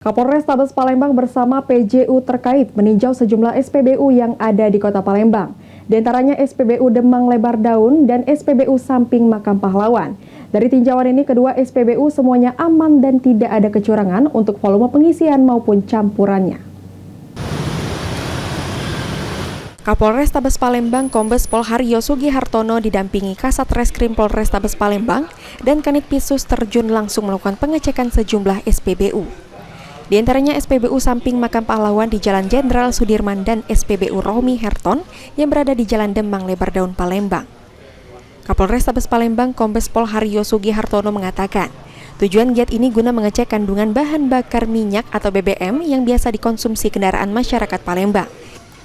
Kapolres Tabes Palembang bersama PJU terkait meninjau sejumlah SPBU yang ada di Kota Palembang. Di antaranya SPBU Demang Lebar Daun dan SPBU Samping Makam Pahlawan. Dari tinjauan ini, kedua SPBU semuanya aman dan tidak ada kecurangan untuk volume pengisian maupun campurannya. Kapolres Tabes Palembang Kombes Pol Haryo Sugihartono didampingi Kasat Reskrim Polres Tabes Palembang dan Kanit Pisus terjun langsung melakukan pengecekan sejumlah SPBU. Di antaranya SPBU Samping Makam Pahlawan di Jalan Jenderal Sudirman dan SPBU Rohmi Herton yang berada di Jalan Demang Lebar Daun Palembang. Kapolres Tabes Palembang Kombes Pol Haryo Sugihartono mengatakan, tujuan giat ini guna mengecek kandungan bahan bakar minyak atau BBM yang biasa dikonsumsi kendaraan masyarakat Palembang.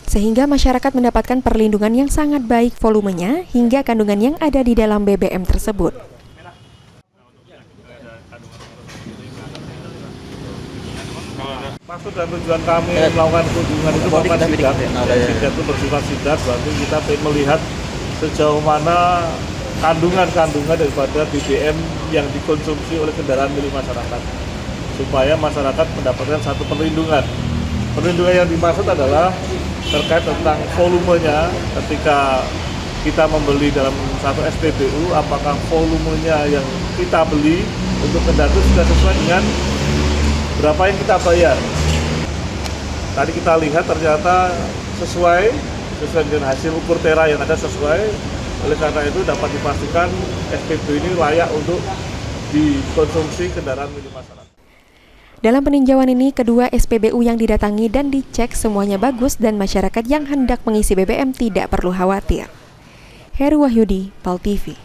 Sehingga masyarakat mendapatkan perlindungan yang sangat baik volumenya hingga kandungan yang ada di dalam BBM tersebut. Maksud dan tujuan kami melakukan kunjungan itu Bapak Sidat itu bersifat sidat, berarti kita ingin melihat sejauh mana kandungan daripada BBM yang dikonsumsi oleh kendaraan milik masyarakat, supaya masyarakat mendapatkan satu perlindungan. Perlindungan yang dimaksud adalah terkait tentang volumenya. Ketika kita membeli dalam satu SPBU, apakah volumenya yang kita beli untuk kendaraan itu sudah sesuai dengan berapa yang kita bayar. Tadi kita lihat ternyata sesuai dengan hasil ukur tera yang ada sesuai. Oleh karena itu dapat dipastikan SPBU ini layak untuk dikonsumsi kendaraan milik masyarakat. Dalam peninjauan ini, kedua SPBU yang didatangi dan dicek semuanya bagus dan masyarakat yang hendak mengisi BBM tidak perlu khawatir. Heru Wahyudi, PAL TV.